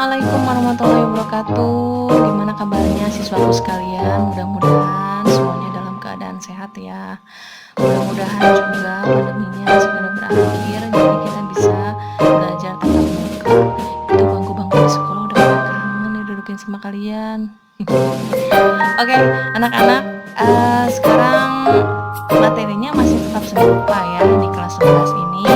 Assalamualaikum warahmatullahi wabarakatuh. Gimana kabarnya siswaku sekalian? Mudah-mudahan semuanya dalam keadaan sehat ya. Mudah-mudahan juga pandeminya segera berakhir, jadi kita bisa belajar tatap muka. Itu bangku-bangku di sekolah udah pada kangen nih dudukin sama kalian. Oke, anak-anak, sekarang materinya masih tetap seni rupa ya di kelas 11 ini.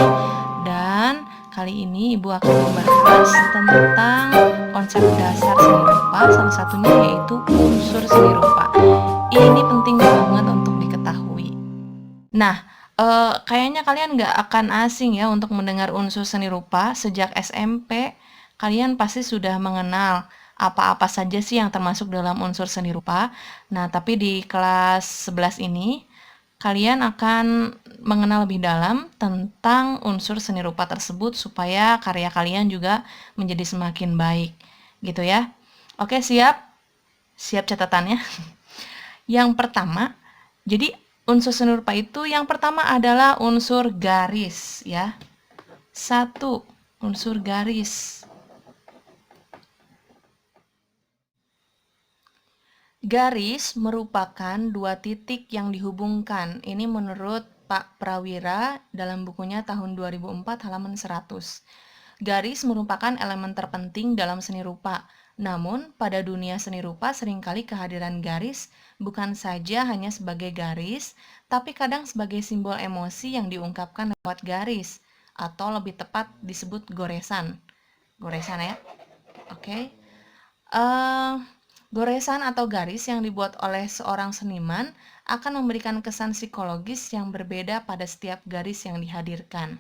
Dan kali ini Ibu akan membahas tentang konsep dasar seni rupa, salah satunya yaitu unsur seni rupa. Ini penting banget untuk diketahui. Nah, kayaknya kalian nggak akan asing ya untuk mendengar unsur seni rupa. Sejak SMP, kalian pasti sudah mengenal apa-apa saja sih yang termasuk dalam unsur seni rupa. Nah, tapi di kelas 11 ini, kalian akan mengenal lebih dalam tentang unsur seni rupa tersebut supaya karya kalian juga menjadi semakin baik. Gitu ya. Oke, siap? Siap catatannya? Yang pertama, jadi unsur seni rupa itu yang pertama adalah unsur garis ya. Satu, unsur garis. Garis merupakan dua titik yang dihubungkan. Ini menurut Pak Prawira dalam bukunya tahun 2004 halaman 100. Garis merupakan elemen terpenting dalam seni rupa. Namun, pada dunia seni rupa seringkali kehadiran garis bukan saja hanya sebagai garis, tapi kadang sebagai simbol emosi yang diungkapkan lewat garis, atau lebih tepat disebut goresan. Goresan ya, oke. Goresan atau garis yang dibuat oleh seorang seniman akan memberikan kesan psikologis yang berbeda pada setiap garis yang dihadirkan.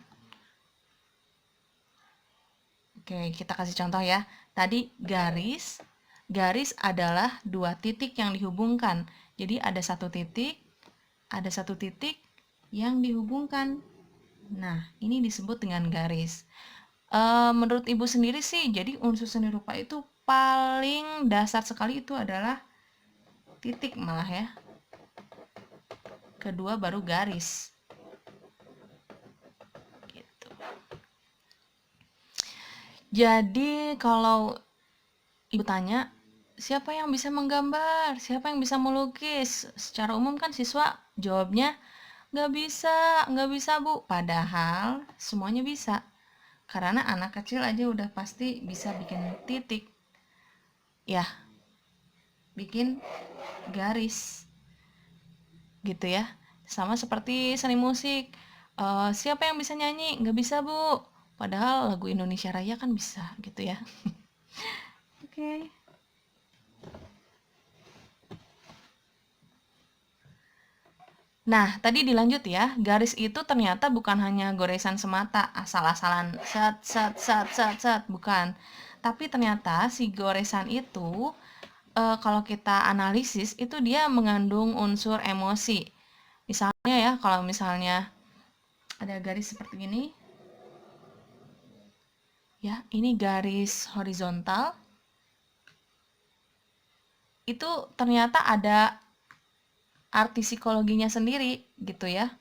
Oke, kita kasih contoh ya. Tadi garis adalah dua titik yang dihubungkan. Jadi ada satu titik yang dihubungkan. Nah, ini disebut dengan garis. Menurut Ibu sendiri sih, jadi unsur seni rupa itu paling dasar sekali itu adalah titik malah ya. Kedua baru garis. Gitu. Jadi kalau Ibu tanya, siapa yang bisa menggambar? Siapa yang bisa melukis? Secara umum kan siswa jawabnya, nggak bisa Bu. Padahal semuanya bisa. Karena anak kecil aja udah pasti bisa bikin titik. Ya, bikin garis. Gitu ya. Sama seperti seni musik. Siapa yang bisa nyanyi? Nggak bisa Bu. Padahal lagu Indonesia Raya kan bisa gitu ya. Oke. Nah, tadi dilanjut ya, garis itu ternyata bukan hanya goresan semata, asal-asalan set, bukan. Tapi ternyata si goresan itu, kalau kita analisis, itu dia mengandung unsur emosi. Misalnya ya, kalau misalnya ada garis seperti ini, ya, ini garis horizontal, itu ternyata ada arti psikologinya sendiri, gitu ya.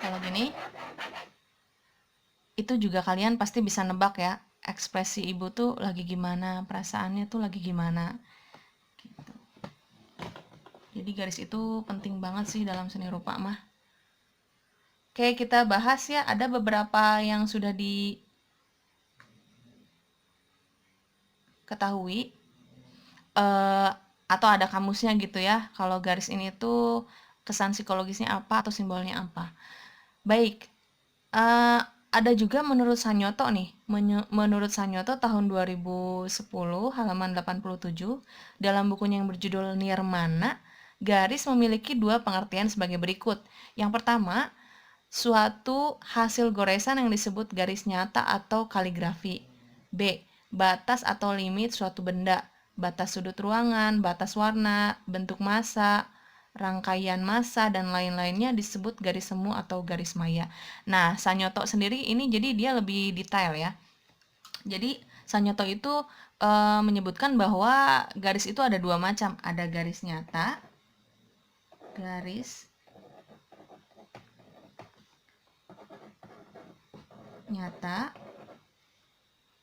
Kalau gini, itu juga kalian pasti bisa nebak ya, ekspresi ibu tuh lagi gimana, perasaannya tuh lagi gimana gitu. Jadi garis itu penting banget sih dalam seni rupa mah. Oke, kita bahas ya, ada beberapa yang sudah diketahui atau ada kamusnya gitu ya, kalau garis ini tuh kesan psikologisnya apa atau simbolnya apa. Baik, ada juga menurut Sanyoto nih, menurut Sanyoto tahun 2010 halaman 87 dalam bukunya yang berjudul Nirmana, garis memiliki dua pengertian sebagai berikut. Yang pertama, suatu hasil goresan yang disebut garis nyata atau kaligrafi. B. Batas atau limit suatu benda, batas sudut ruangan, batas warna, bentuk massa, rangkaian massa, dan lain-lainnya disebut garis semu atau garis maya. Nah, Sanyoto sendiri ini jadi dia lebih detail ya. Jadi Sanyoto itu menyebutkan bahwa garis itu ada dua macam, ada garis nyata, garis nyata.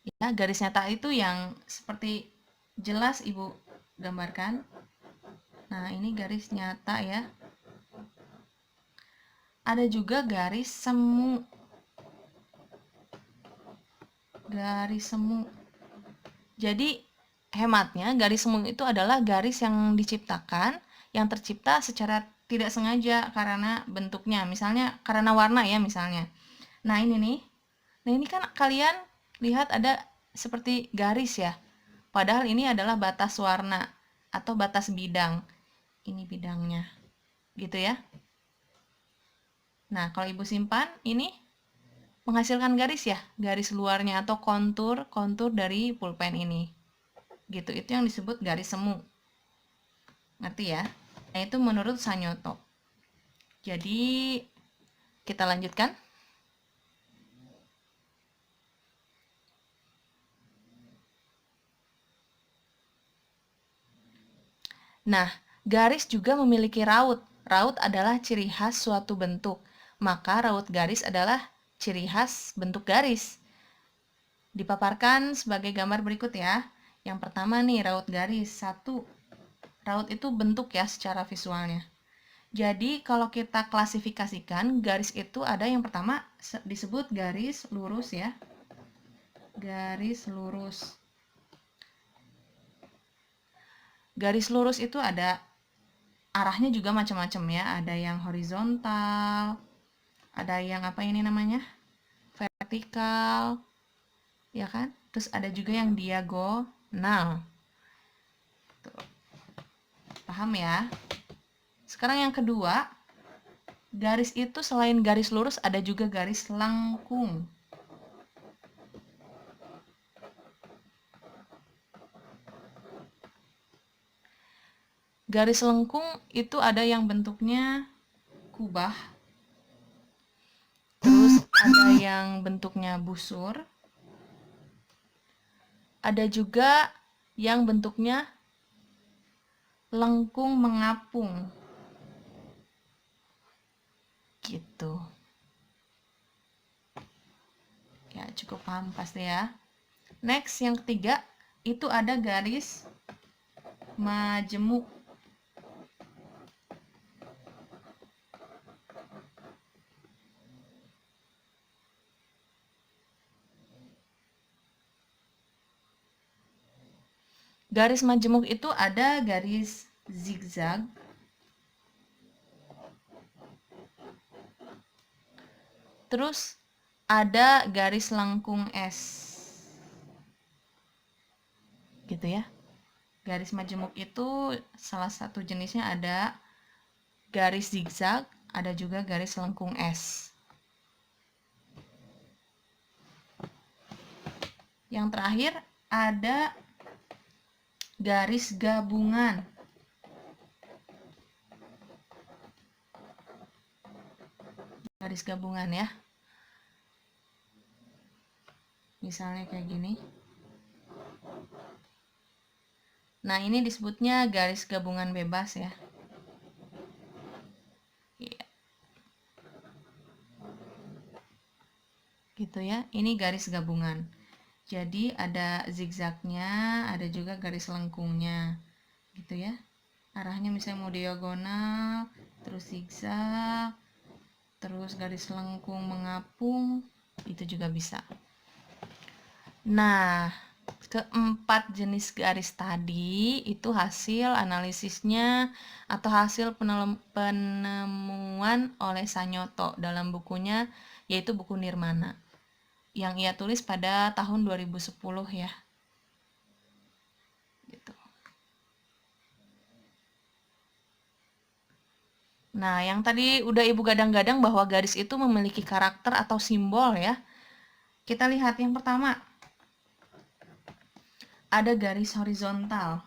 Ya, garis nyata itu yang seperti jelas Ibu gambarkan. Nah, ini garis nyata ya. Ada juga garis semu. Garis semu. Jadi, hematnya garis semu itu adalah garis yang diciptakan, yang tercipta secara tidak sengaja karena bentuknya. Misalnya karena warna ya misalnya. Nah, ini nih. Nah, ini kan kalian lihat ada seperti garis ya. Padahal ini adalah batas warna atau batas bidang. Ini bidangnya. Gitu ya. Nah, kalau Ibu simpan, ini menghasilkan garis ya, garis luarnya atau kontur dari pulpen ini. Gitu, itu yang disebut garis semu. Ngerti ya? Nah, itu menurut Sanyoto. Jadi, kita lanjutkan. Nah, garis juga memiliki raut. Raut adalah ciri khas suatu bentuk. Maka raut garis adalah ciri khas bentuk garis. Dipaparkan sebagai gambar berikut ya. Yang pertama nih, raut garis. 1. Raut itu bentuk ya secara visualnya. Jadi kalau kita klasifikasikan, garis itu ada yang pertama disebut garis lurus ya. Garis lurus. Garis lurus itu ada arahnya juga macam-macam ya. Ada yang horizontal, ada yang apa ini namanya? Vertikal, ya kan? Terus ada juga yang diagonal. Tuh. Paham ya? Sekarang yang kedua, garis itu selain garis lurus ada juga garis lengkung. Garis lengkung itu ada yang bentuknya kubah, terus ada yang bentuknya busur, ada juga yang bentuknya lengkung mengapung. Gitu. Ya, cukup paham pasti ya. Next, yang ketiga, itu ada garis majemuk. Garis majemuk itu ada garis zigzag, terus ada garis lengkung S. Gitu ya. Garis majemuk itu salah satu jenisnya ada garis zigzag, ada juga garis lengkung S. Yang terakhir ada garis gabungan. Garis gabungan ya. Misalnya kayak gini. Nah, ini disebutnya garis gabungan bebas ya. Gitu ya. Ini garis gabungan. Jadi ada zigzagnya, ada juga garis lengkungnya. Gitu ya. Arahnya misalnya mau diagonal, terus zigzag, terus garis lengkung mengapung, itu juga bisa. Nah, keempat jenis garis tadi itu hasil analisisnya atau hasil penemuan oleh Sanyoto dalam bukunya, yaitu buku Nirmana, yang ia tulis pada tahun 2010 ya. Gitu. Nah, yang tadi udah Ibu gadang-gadang bahwa garis itu memiliki karakter atau simbol ya. Kita lihat yang pertama. Ada garis horizontal.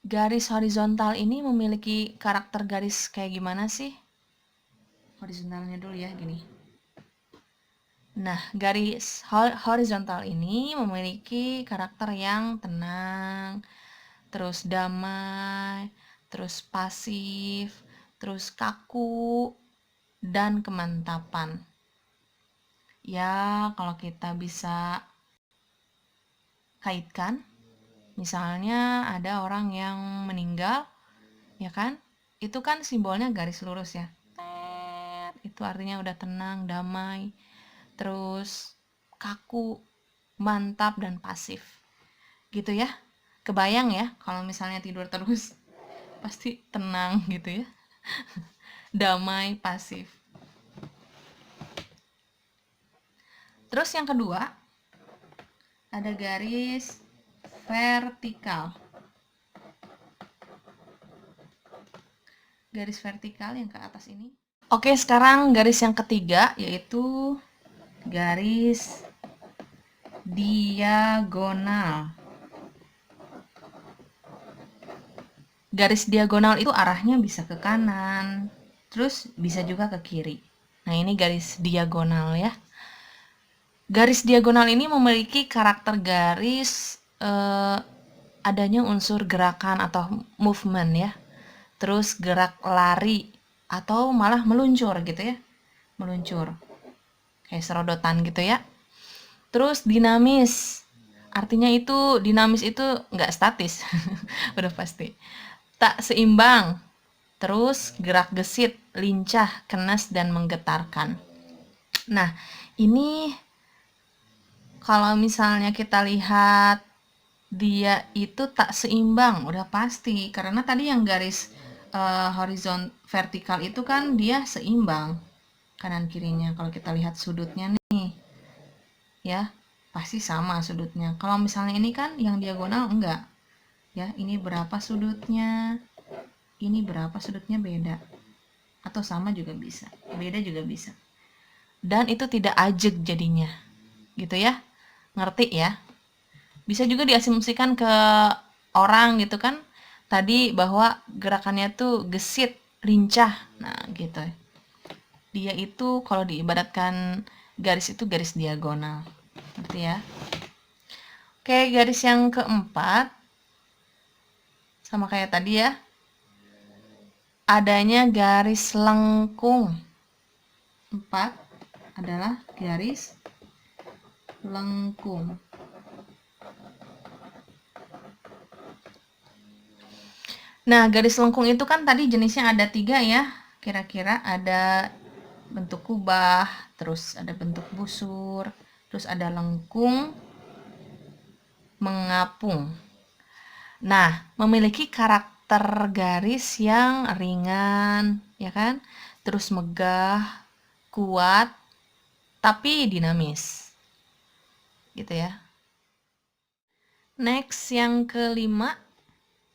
Garis horizontal ini memiliki karakter garis kayak gimana sih? Horizontalnya dulu ya, gini. Nah, garis horizontal ini memiliki karakter yang tenang, terus damai, terus pasif, terus kaku, dan kemantapan. Ya, kalau kita bisa kaitkan, misalnya ada orang yang meninggal, ya kan? Itu kan simbolnya garis lurus ya. Itu artinya udah tenang, damai, terus kaku, mantap, dan pasif. Gitu ya. Kebayang ya kalau misalnya tidur terus pasti tenang gitu ya. Damai, pasif. Terus yang kedua, ada garis vertikal. Garis vertikal yang ke atas ini. Oke, sekarang garis yang ketiga yaitu garis diagonal. Garis diagonal itu arahnya bisa ke kanan, terus bisa juga ke kiri. Nah, ini garis diagonal ya. Garis diagonal ini memiliki karakter garis adanya unsur gerakan atau movement ya. Terus gerak lari atau malah meluncur gitu ya. Meluncur. Kayak serodotan gitu ya. Terus dinamis. Artinya itu dinamis itu nggak statis. Udah pasti. Tak seimbang. Terus gerak gesit, lincah, kenas, dan menggetarkan. Nah, ini kalau misalnya kita lihat dia itu tak seimbang, udah pasti. Karena tadi yang garis horizon vertikal itu kan dia seimbang kanan kirinya. Kalau kita lihat sudutnya nih, ya pasti sama sudutnya. Kalau misalnya ini kan yang diagonal enggak, ya ini berapa sudutnya, ini berapa sudutnya beda, atau sama juga bisa, beda juga bisa. Dan itu tidak ajeg jadinya, gitu ya. Ngerti ya? Bisa juga diasumsikan ke orang gitu kan. Tadi bahwa gerakannya tuh gesit, lincah. Nah, gitu. Dia itu kalau diibaratkan garis itu garis diagonal. Ngerti ya? Oke, garis yang keempat sama kayak tadi ya. Adanya garis lengkung. 4 adalah garis lengkung. Nah, garis lengkung itu kan tadi jenisnya ada 3 ya. Kira-kira ada bentuk kubah, terus ada bentuk busur, terus ada lengkung, mengapung. Nah, memiliki karakter garis yang ringan, ya kan? Terus megah, kuat, tapi dinamis. Gitu ya. Next, yang kelima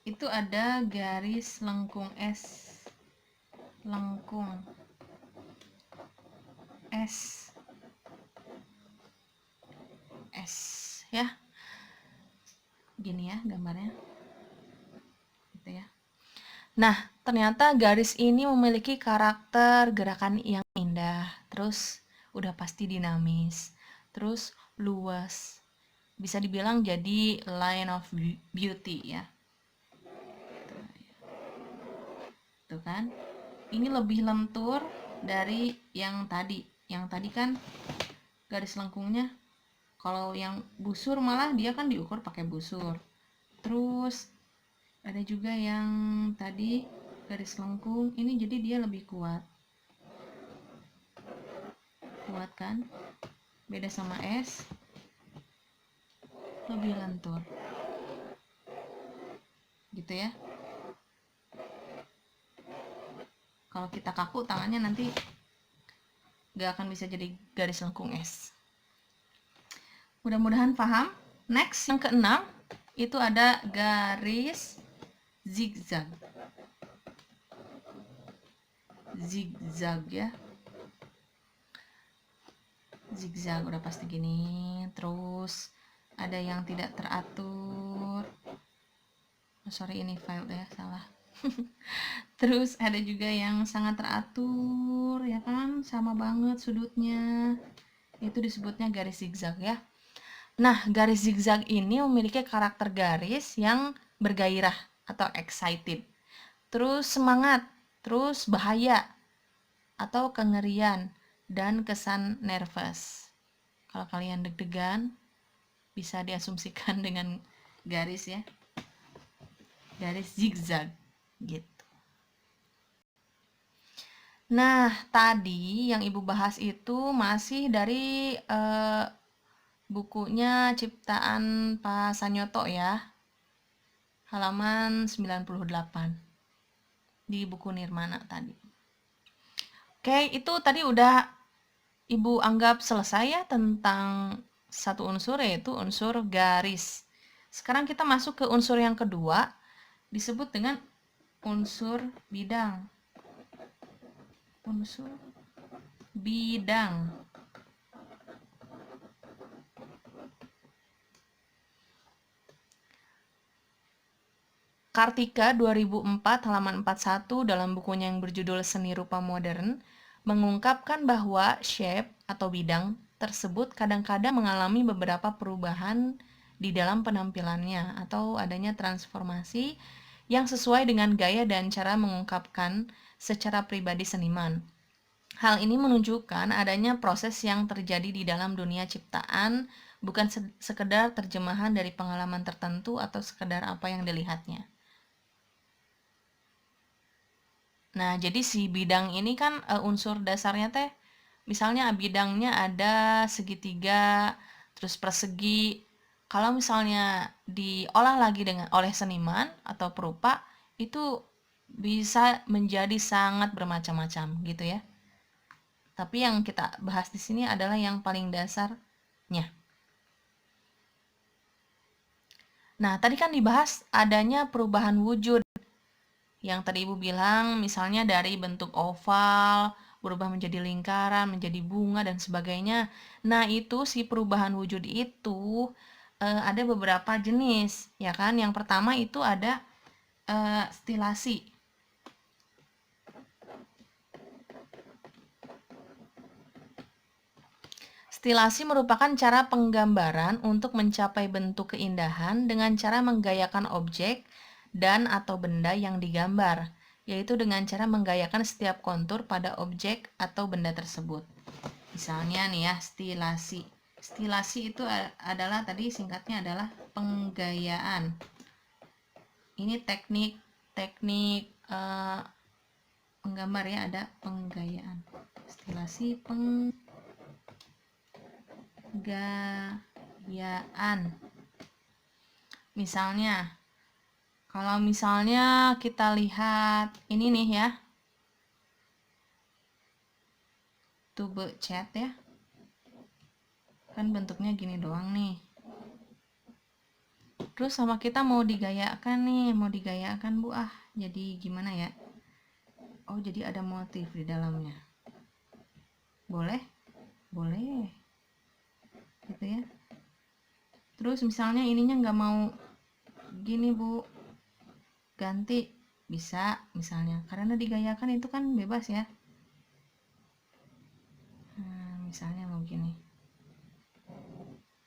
itu ada garis lengkung S. Lengkung S. S ya. Gini ya gambarnya. Gitu ya. Nah, ternyata garis ini memiliki karakter gerakan yang indah. Terus udah pasti dinamis. Terus luas. Bisa dibilang jadi line of beauty ya. Tuh kan. Ini lebih lentur dari yang tadi. Yang tadi kan garis lengkungnya, kalau yang busur malah dia kan diukur pakai busur. Terus ada juga yang tadi garis lengkung, ini jadi dia lebih kuat. Kuat kan? Beda sama S, lebih lentur. Gitu ya. Kalau kita kaku tangannya nanti gak akan bisa jadi garis lengkung S. Mudah-mudahan paham. Next, yang keenam itu ada garis zigzag. Zigzag ya. Zigzag udah pasti gini. Terus ada yang tidak teratur. Oh, sorry ini file ya, salah. Terus ada juga yang sangat teratur, ya kan? Sama banget sudutnya. Itu disebutnya garis zigzag ya. Nah, garis zigzag ini memiliki karakter garis yang bergairah atau excited. Terus semangat, terus bahaya atau kengerian, dan kesan nervous. Kalau kalian deg-degan, bisa diasumsikan dengan garis ya, garis zigzag gitu. Nah, tadi yang Ibu bahas itu masih dari bukunya ciptaan Pak Sanyoto ya, halaman 98 di buku Nirmana tadi. Oke, itu tadi udah Ibu anggap selesai ya tentang satu unsur, yaitu unsur garis. Sekarang kita masuk ke unsur yang kedua, disebut dengan unsur bidang. Unsur bidang. Kartika 2004 halaman 41 dalam bukunya yang berjudul Seni Rupa Modern mengungkapkan bahwa shape atau bidang tersebut kadang-kadang mengalami beberapa perubahan di dalam penampilannya atau adanya transformasi yang sesuai dengan gaya dan cara mengungkapkan secara pribadi seniman. Hal ini menunjukkan adanya proses yang terjadi di dalam dunia ciptaan, bukan sekedar terjemahan dari pengalaman tertentu atau sekedar apa yang dilihatnya. Nah, jadi si bidang ini kan unsur dasarnya teh, misalnya bidangnya ada segitiga, terus persegi. Kalau misalnya diolah lagi oleh seniman atau perupa, itu bisa menjadi sangat bermacam-macam gitu ya. Tapi yang kita bahas di sini adalah yang paling dasarnya. Nah, tadi kan dibahas adanya perubahan wujud. Yang tadi Ibu bilang, misalnya dari bentuk oval, berubah menjadi lingkaran, menjadi bunga, dan sebagainya. Nah, itu si perubahan wujud itu ada beberapa jenis, ya kan? Yang pertama itu ada stilasi. Stilasi merupakan cara penggambaran untuk mencapai bentuk keindahan dengan cara menggayakan objek dan atau benda yang digambar, yaitu dengan cara menggayakan setiap kontur pada objek atau benda tersebut. Misalnya nih ya, stilasi. Stilasi itu adalah tadi singkatnya adalah penggayaan. Ini teknik penggambar ya, ada penggayaan. Stilasi penggayaan. Misalnya, kalau misalnya kita lihat ini nih ya, tube cat ya, kan bentuknya gini doang nih. Terus sama kita mau digayakan nih, mau digayakan Bu, jadi gimana ya? Oh, jadi ada motif di dalamnya. Boleh? Boleh. Gitu ya. Terus misalnya ininya nggak mau gini Bu, ganti, bisa misalnya, karena digayakan itu kan bebas ya. Misalnya mau gini,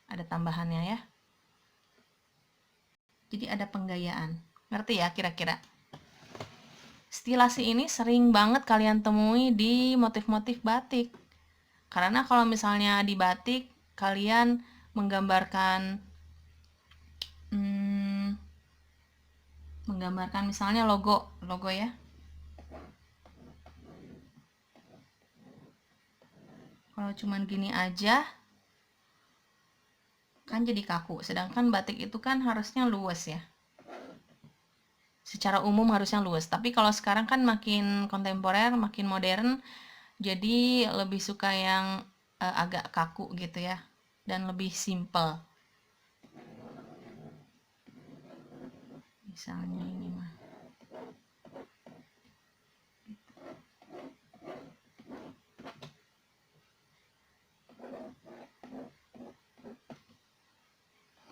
ada tambahannya ya, jadi ada penggayaan. Ngerti ya kira-kira? Stilasi ini sering banget kalian temui di motif-motif batik, karena kalau misalnya di batik kalian menggambarkan misalnya logo ya. Kalau cuman gini aja kan jadi kaku, sedangkan batik itu kan harusnya luas ya. Secara umum harusnya luas, tapi kalau sekarang kan makin kontemporer, makin modern, jadi lebih suka yang agak kaku gitu ya, dan lebih simple. Misalnya ini mah.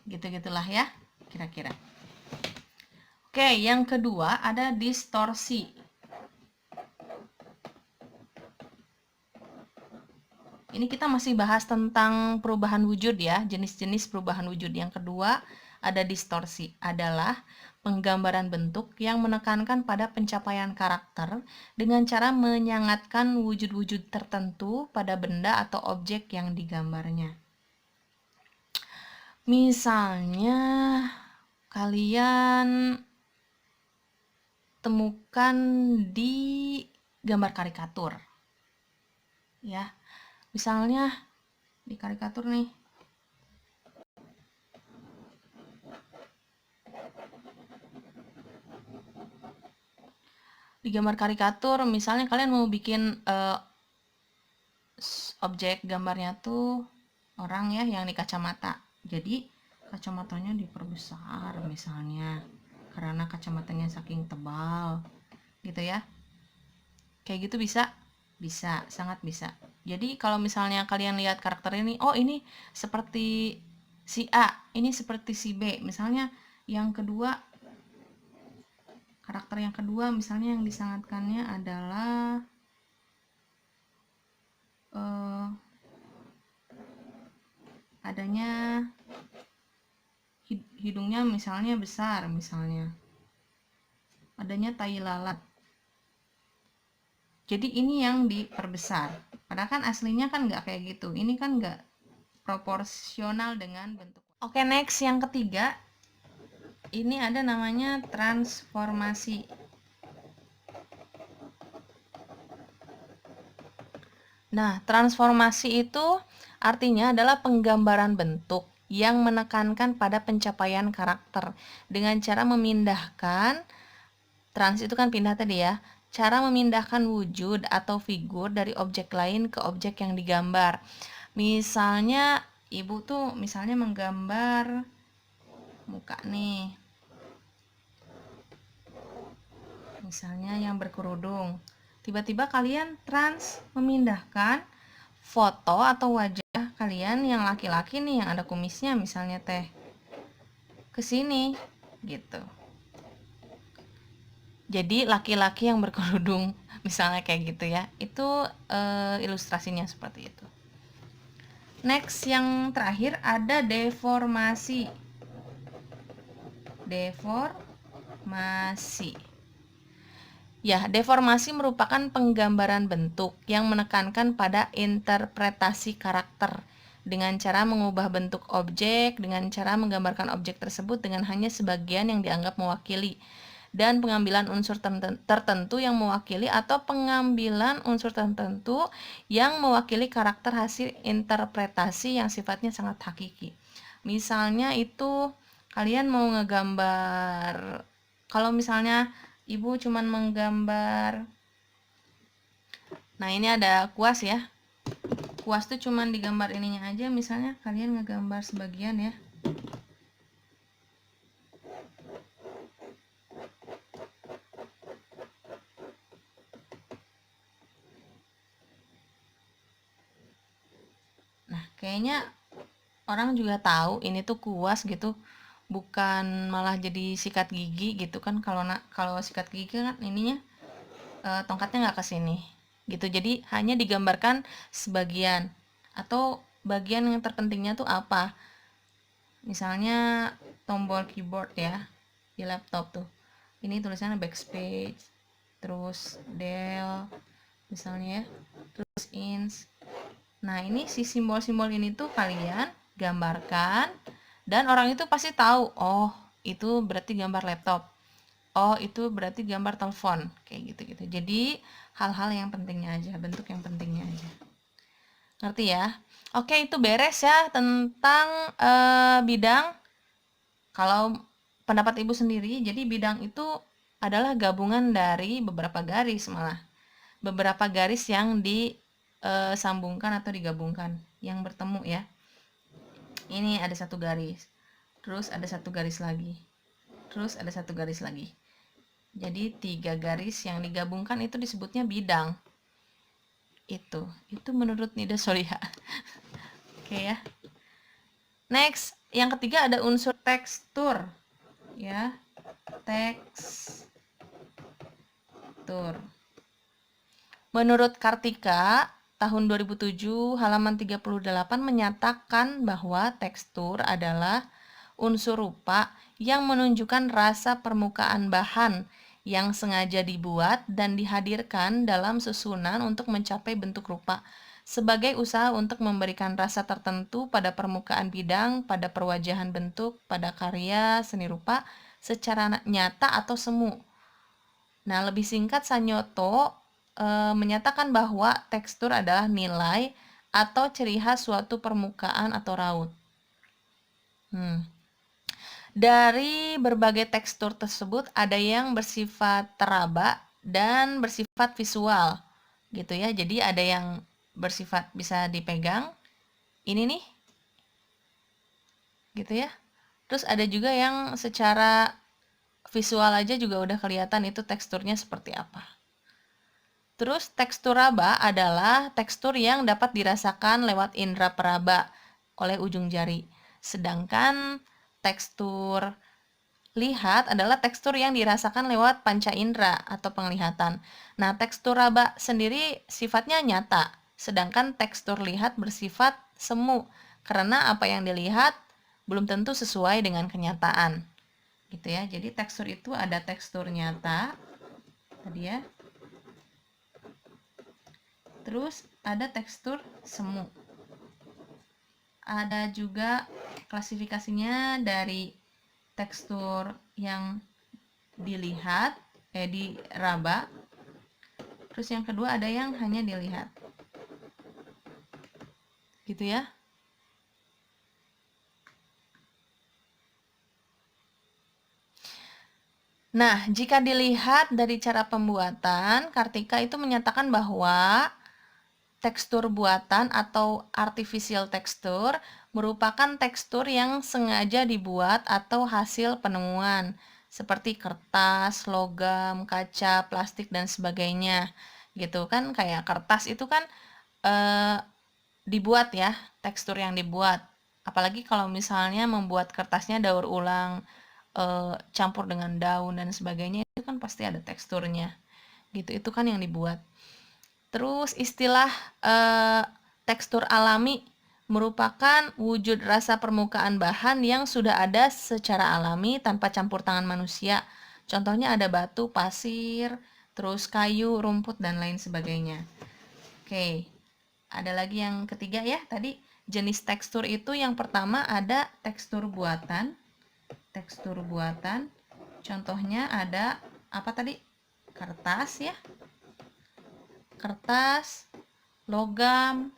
Gitu-gitulah ya, kira-kira. Oke, yang kedua ada distorsi. Ini kita masih bahas tentang perubahan wujud ya, jenis-jenis perubahan wujud. Yang kedua ada distorsi adalah penggambaran bentuk yang menekankan pada pencapaian karakter dengan cara menyangatkan wujud-wujud tertentu pada benda atau objek yang digambarnya. Misalnya, kalian temukan di gambar karikatur. Ya, misalnya di karikatur nih. Di gambar karikatur, misalnya kalian mau bikin objek gambarnya tuh orang ya yang di kacamata. Jadi kacamatanya diperbesar misalnya karena kacamatanya saking tebal gitu ya. Kayak gitu bisa? Bisa, sangat bisa. Jadi kalau misalnya kalian lihat karakter ini, oh ini seperti si A, ini seperti si B. Misalnya yang kedua, karakter yang kedua misalnya yang disangatkannya adalah adanya hidungnya misalnya besar, misalnya adanya tai lalat. Jadi ini yang diperbesar, padahal kan aslinya kan nggak kayak gitu. Ini kan nggak proporsional dengan bentuk. Oke, next yang ketiga, ini ada namanya transformasi. Nah, transformasi itu artinya adalah penggambaran bentuk yang menekankan pada pencapaian karakter dengan cara memindahkan, trans itu kan pindah tadi ya, cara memindahkan wujud atau figur dari objek lain ke objek yang digambar. Misalnya ibu tuh misalnya menggambar muka nih, misalnya yang berkerudung. Tiba-tiba kalian memindahkan foto atau wajah kalian yang laki-laki nih yang ada kumisnya misalnya ke sini gitu. Jadi laki-laki yang berkerudung misalnya kayak gitu ya. Itu ilustrasinya seperti itu. Next yang terakhir ada deformasi. Deformasi. Ya, deformasi merupakan penggambaran bentuk yang menekankan pada interpretasi karakter dengan cara mengubah bentuk objek, dengan cara menggambarkan objek tersebut dengan hanya sebagian yang dianggap mewakili, dan pengambilan unsur tertentu yang mewakili atau pengambilan unsur tertentu yang mewakili karakter hasil interpretasi yang sifatnya sangat hakiki. Misalnya itu kalian mau ngegambar, kalau misalnya ibu cuman menggambar, nah ini ada kuas ya, kuas tuh cuman digambar ininya aja, misalnya kalian ngegambar sebagian ya. Nah kayaknya orang juga tahu ini tuh kuas gitu, bukan malah jadi sikat gigi gitu kan. Kalau sikat gigi kan ininya tongkatnya nggak ke sini gitu, jadi hanya digambarkan sebagian atau bagian yang terpentingnya tuh apa, misalnya tombol keyboard ya di laptop tuh, ini tulisannya backspace, terus del misalnya ya, terus ins. Nah ini si simbol-simbol ini tuh kalian gambarkan dan orang itu pasti tahu, oh itu berarti gambar laptop, oh itu berarti gambar telepon, kayak gitu-gitu. Jadi hal-hal yang pentingnya aja, bentuk yang pentingnya aja. Ngerti ya? Oke, itu beres ya tentang bidang. Kalau pendapat ibu sendiri, jadi bidang itu adalah gabungan dari beberapa garis, malah beberapa garis yang disambungkan atau digabungkan, yang bertemu ya. Ini ada satu garis, terus ada satu garis lagi, terus ada satu garis lagi. Jadi 3 garis yang digabungkan itu disebutnya bidang. Itu menurut Nida Soria. Oke ya. Next, yang ketiga ada unsur tekstur. Ya. Tekstur. Menurut Kartika, tahun 2007 halaman 38 menyatakan bahwa tekstur adalah unsur rupa yang menunjukkan rasa permukaan bahan yang sengaja dibuat dan dihadirkan dalam susunan untuk mencapai bentuk rupa, sebagai usaha untuk memberikan rasa tertentu pada permukaan bidang, pada perwajahan bentuk, pada karya seni rupa secara nyata atau semu. Nah, lebih singkat, Sanyoto menyatakan bahwa tekstur adalah nilai atau ciri khas suatu permukaan atau raut. Dari berbagai tekstur tersebut ada yang bersifat teraba dan bersifat visual, gitu ya. Jadi ada yang bersifat bisa dipegang, ini nih, gitu ya. Terus ada juga yang secara visual aja juga udah kelihatan itu teksturnya seperti apa. Terus tekstur raba adalah tekstur yang dapat dirasakan lewat indera peraba oleh ujung jari. Sedangkan tekstur lihat adalah tekstur yang dirasakan lewat panca indera atau penglihatan. Nah, tekstur raba sendiri sifatnya nyata, sedangkan tekstur lihat bersifat semu, karena apa yang dilihat belum tentu sesuai dengan kenyataan. Gitu ya. Jadi tekstur itu ada tekstur nyata tadi ya. Terus ada tekstur semu. Ada juga klasifikasinya dari tekstur yang dilihat, diraba. Terus yang kedua ada yang hanya dilihat. Gitu ya. Nah, jika dilihat dari cara pembuatan, Kartika itu menyatakan bahwa tekstur buatan atau artificial texture merupakan tekstur yang sengaja dibuat atau hasil penemuan seperti kertas, logam, kaca, plastik dan sebagainya. Gitu kan, kayak kertas itu kan dibuat ya, tekstur yang dibuat. Apalagi kalau misalnya membuat kertasnya daur ulang, campur dengan daun dan sebagainya, itu kan pasti ada teksturnya. Gitu, itu kan yang dibuat. Terus istilah tekstur alami merupakan wujud rasa permukaan bahan yang sudah ada secara alami tanpa campur tangan manusia. Contohnya ada batu, pasir, terus kayu, rumput, dan lain sebagainya. Oke, ada lagi yang ketiga ya. Tadi jenis tekstur itu yang pertama ada tekstur buatan. Tekstur buatan, contohnya ada apa tadi? Kertas ya. Kertas, logam,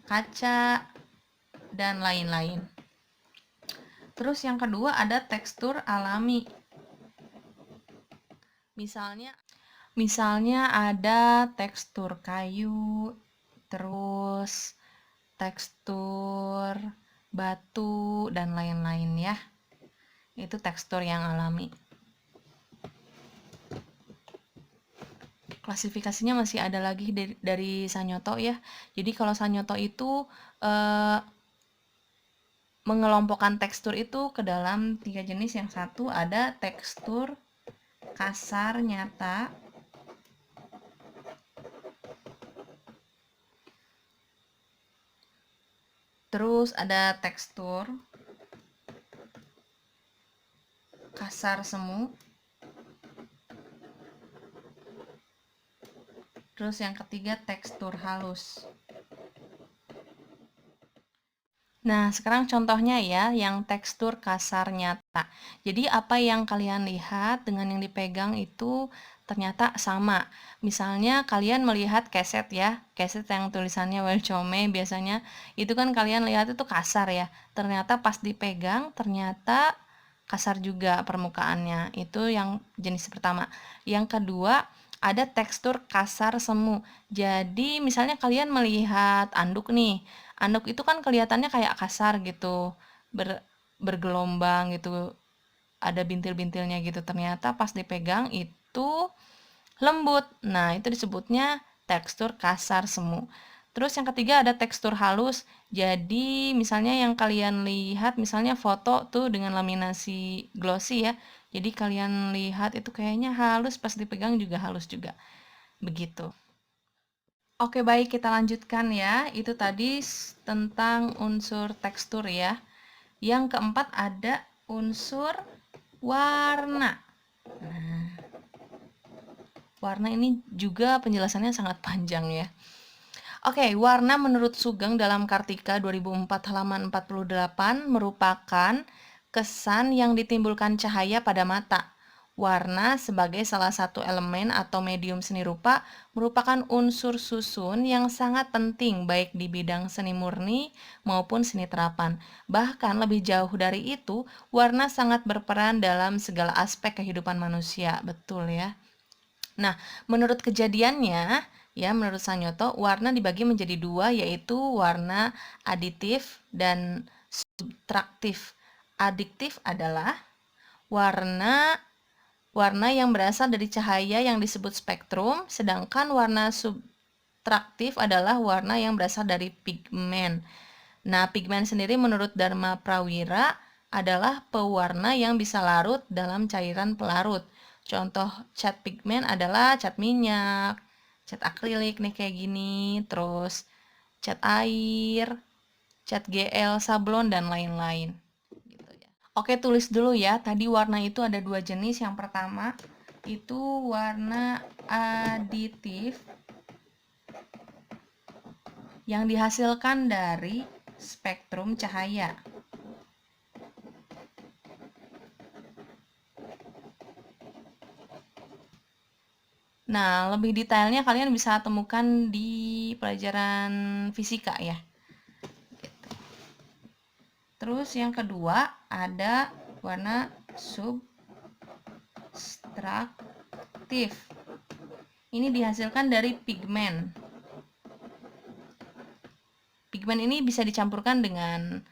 kaca, dan lain-lain. Terus yang kedua ada tekstur alami. Misalnya ada tekstur kayu, terus tekstur batu dan lain-lain ya. Itu tekstur yang alami. Klasifikasinya masih ada lagi dari Sanyoto ya. Jadi kalau Sanyoto itu mengelompokkan tekstur itu ke dalam 3 jenis. Yang satu ada tekstur kasar nyata, terus ada tekstur kasar semu, terus yang ketiga tekstur halus. Nah, sekarang contohnya ya, yang tekstur kasar nyata. Jadi apa yang kalian lihat dengan yang dipegang itu ternyata sama. Misalnya kalian melihat keset ya, keset yang tulisannya welcome biasanya, itu kan kalian lihat itu kasar ya. Ternyata pas dipegang ternyata kasar juga permukaannya. Itu yang jenis pertama. Yang kedua, ada tekstur kasar semu. Jadi misalnya kalian melihat anduk nih. Anduk itu kan kelihatannya kayak kasar gitu. Bergelombang gitu. Ada bintil-bintilnya gitu. Ternyata pas dipegang itu lembut. Nah, itu disebutnya tekstur kasar semu. Terus yang ketiga ada tekstur halus. Jadi misalnya yang kalian lihat misalnya foto tuh dengan laminasi glossy ya. Jadi kalian lihat itu kayaknya halus, pas dipegang juga halus juga. Begitu. Oke, baik, kita lanjutkan ya. Itu tadi tentang unsur tekstur ya. Yang keempat ada unsur warna. Nah, warna ini juga penjelasannya sangat panjang ya. Oke, warna menurut Sugeng dalam Kartika 2004 halaman 48 merupakan kesan yang ditimbulkan cahaya pada mata. Warna sebagai salah satu elemen atau medium seni rupa merupakan unsur susun yang sangat penting baik di bidang seni murni maupun seni terapan. Bahkan lebih jauh dari itu, warna sangat berperan dalam segala aspek kehidupan manusia. Betul ya. Nah, menurut kejadiannya, ya menurut Sanyoto, warna dibagi menjadi dua, yaitu warna aditif dan subtraktif. Adiktif adalah warna warna yang berasal dari cahaya yang disebut spektrum, sedangkan warna subtraktif adalah warna yang berasal dari pigmen. Nah, pigmen sendiri menurut Dharma Prawira adalah pewarna yang bisa larut dalam cairan pelarut. Contoh cat pigmen adalah cat minyak, cat akrilik nih kayak gini, terus cat air, cat GL, sablon, dan lain-lain. Gitu ya. Oke, tulis dulu ya. Tadi warna itu ada dua jenis. Yang pertama itu warna aditif yang dihasilkan dari spektrum cahaya. Nah, lebih detailnya kalian bisa temukan di pelajaran fisika ya. Terus yang kedua ada warna subtraktif. Ini dihasilkan dari pigmen. Pigmen ini bisa dicampurkan dengan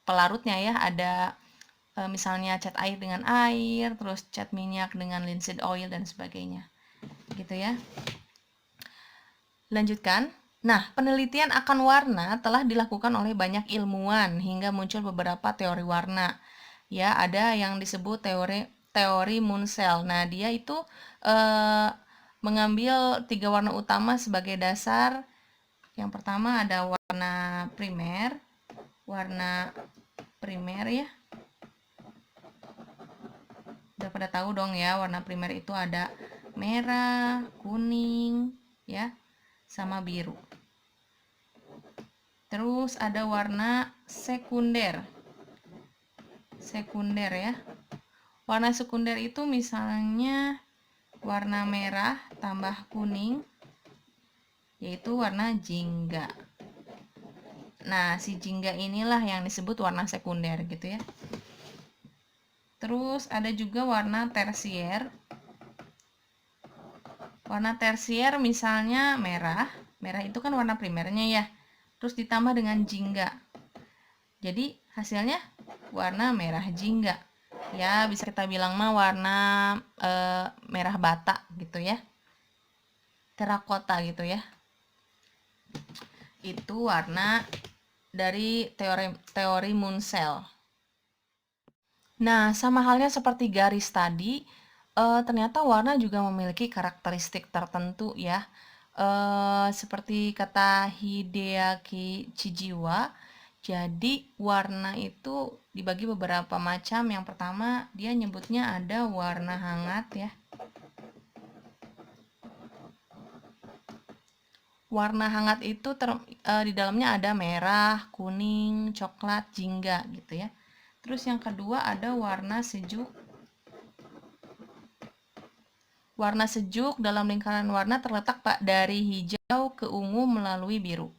pelarutnya ya. Ada misalnya cat air dengan air, terus cat minyak dengan linseed oil dan sebagainya. Gitu ya. Lanjutkan. Nah, penelitian akan warna telah dilakukan oleh banyak ilmuwan hingga muncul beberapa teori warna. Ya, ada yang disebut teori Munsell. Nah, dia itu mengambil 3 warna utama sebagai dasar. Yang pertama ada warna primer ya. Udah pada tahu dong ya, warna primer itu ada merah, kuning, ya, sama biru. Terus ada warna sekunder. Sekunder ya. Warna sekunder itu misalnya warna merah tambah kuning, yaitu warna jingga. Nah, si jingga inilah yang disebut warna sekunder gitu ya. Terus ada juga warna tersier. Warna tersier misalnya merah. Merah itu kan warna primernya ya. Terus ditambah dengan jingga. Jadi hasilnya warna merah jingga. Ya, bisa kita bilang mah warna merah bata gitu ya. Terakota gitu ya. Itu warna dari teori Munsell. Nah, sama halnya seperti garis tadi, ternyata warna juga memiliki karakteristik tertentu ya. Seperti kata Hideaki Chijiwa, jadi warna itu dibagi beberapa macam. Yang pertama, dia nyebutnya ada warna hangat ya. Warna hangat itu di dalamnya ada merah, kuning, coklat, jingga gitu ya. Terus yang kedua ada warna sejuk. Warna sejuk dalam lingkaran warna terletak dari hijau ke ungu melalui biru.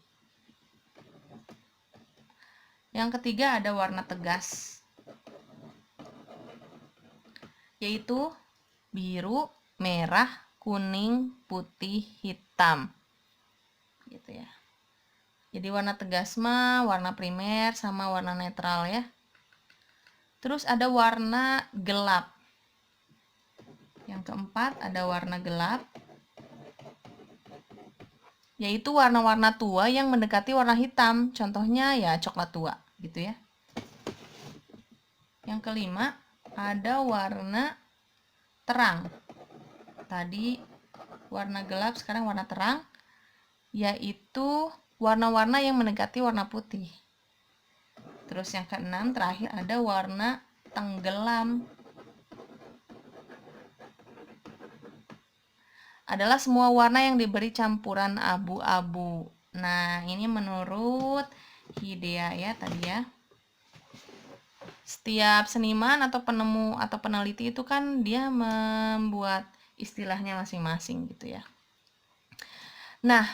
Yang ketiga ada warna tegas, yaitu biru, merah, kuning, putih, hitam. Gitu ya. Jadi warna tegas mah warna primer sama warna netral ya. Terus ada warna gelap. Yang keempat ada warna gelap, yaitu warna-warna tua yang mendekati warna hitam. Contohnya ya coklat tua gitu ya. Yang kelima ada warna terang. Tadi warna gelap, sekarang warna terang, yaitu warna-warna yang mendekati warna putih. Terus yang keenam terakhir ada warna tenggelam. Adalah semua warna yang diberi campuran abu-abu. Nah, ini menurut Hidea ya tadi ya. Setiap seniman atau penemu atau peneliti itu kan dia membuat istilahnya masing-masing gitu ya. Nah,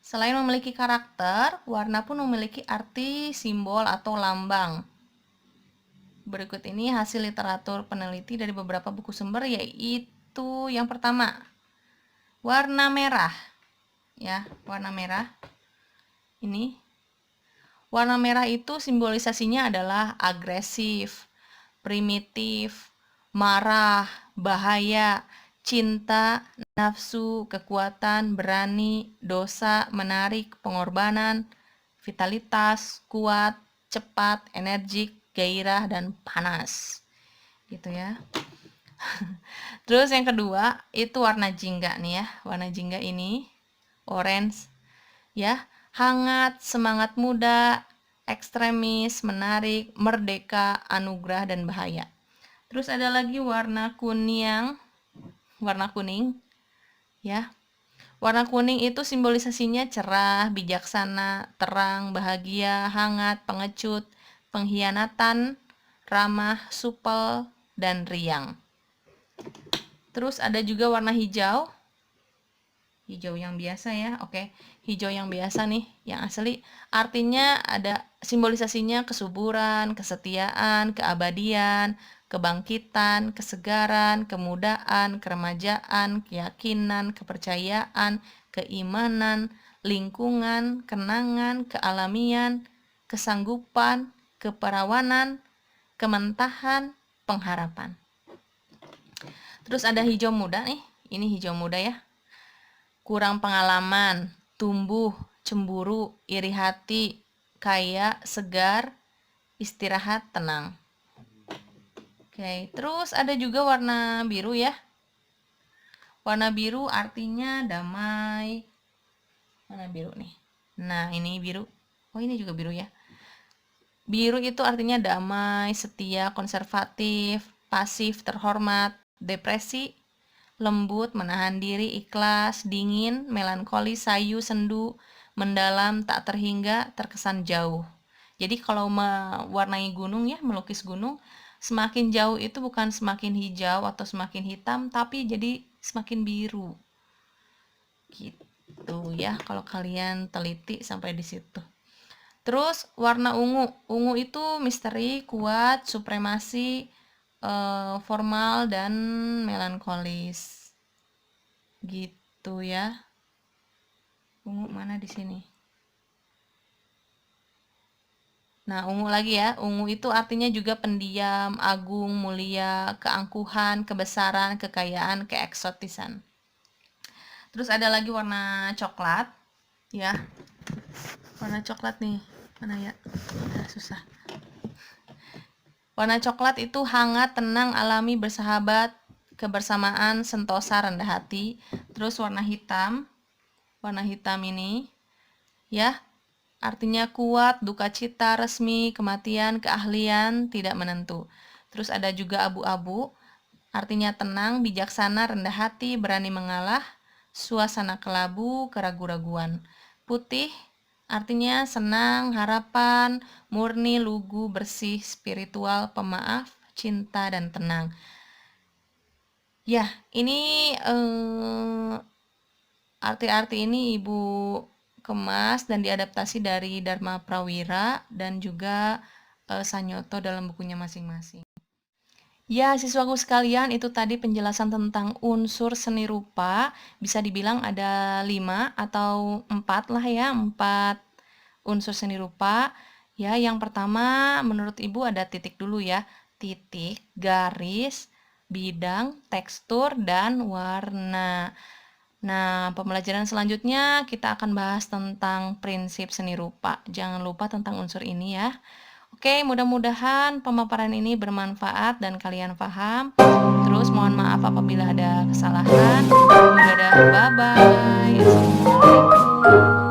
selain memiliki karakter, warna pun memiliki arti, simbol, atau lambang. Berikut ini hasil literatur peneliti dari beberapa buku sumber, yaitu yang pertama, warna merah. Ya, warna merah. Ini. Warna merah itu simbolisasinya adalah agresif, primitif, marah, bahaya, cinta, nafsu, kekuatan, berani, dosa, menarik, pengorbanan, vitalitas, kuat, cepat, energik, gairah, dan panas. Gitu ya. Terus yang kedua, itu warna jingga nih ya. Warna jingga ini orange ya, hangat, semangat muda, ekstremis, menarik, merdeka, anugerah, dan bahaya. Terus ada lagi warna kuning ya. Warna kuning itu simbolisasinya cerah, bijaksana, terang, bahagia, hangat, pengecut, pengkhianatan, ramah, supel, dan riang. Terus ada juga warna hijau yang biasa ya. Oke, hijau yang biasa nih, yang asli artinya ada simbolisasinya kesuburan, kesetiaan, keabadian, kebangkitan, kesegaran, kemudaan, keremajaan, keyakinan, kepercayaan, keimanan, lingkungan, kenangan, kealamian, kesanggupan, keperawanan, kementahan, pengharapan. Terus ada hijau muda nih, ini hijau muda ya. Kurang pengalaman, tumbuh, cemburu, iri hati, kaya, segar, istirahat, tenang. Oke, terus ada juga warna biru ya. Warna biru artinya damai. Mana biru nih? Nah, ini biru. Oh, ini juga biru ya. Biru itu artinya damai, setia, konservatif, pasif, terhormat, depresi, lembut, menahan diri, ikhlas, dingin, melankolis, sayu, sendu, mendalam, tak terhingga, terkesan jauh. Jadi kalau mewarnai gunung ya, melukis gunung, semakin jauh itu bukan semakin hijau atau semakin hitam, tapi jadi semakin biru. Gitu ya, kalau kalian teliti sampai di situ. Terus warna ungu itu misteri, kuat, supremasi, formal, dan melankolis. Gitu ya. Ungu mana di sini? Nah, ungu lagi ya. Ungu itu artinya juga pendiam, agung, mulia, keangkuhan, kebesaran, kekayaan, keeksotisan. Terus ada lagi warna coklat ya. Warna coklat nih. Mana ya? Susah. Warna coklat itu hangat, tenang, alami, bersahabat, kebersamaan, sentosa, rendah hati. Terus warna hitam ini ya, artinya kuat, duka cita, resmi, kematian, keahlian, tidak menentu. Terus ada juga abu-abu, artinya tenang, bijaksana, rendah hati, berani mengalah, suasana kelabu, keraguan-raguan. Putih artinya senang, harapan, murni, lugu, bersih, spiritual, pemaaf, cinta, dan tenang. Ya, ini arti-arti ini Ibu kemas dan diadaptasi dari Dharma Prawira dan juga Sanyoto dalam bukunya masing-masing. Ya, siswaku sekalian, itu tadi penjelasan tentang unsur seni rupa. Bisa dibilang ada 5 atau 4 lah ya, 4 unsur seni rupa. Ya, yang pertama menurut Ibu ada titik dulu ya. Titik, garis, bidang, tekstur, dan warna. Nah, pembelajaran selanjutnya kita akan bahas tentang prinsip seni rupa. Jangan lupa tentang unsur ini ya. Oke, mudah-mudahan pemaparan ini bermanfaat dan kalian paham. Terus mohon maaf apabila ada kesalahan. Dadah, bye-bye. Assalamualaikum.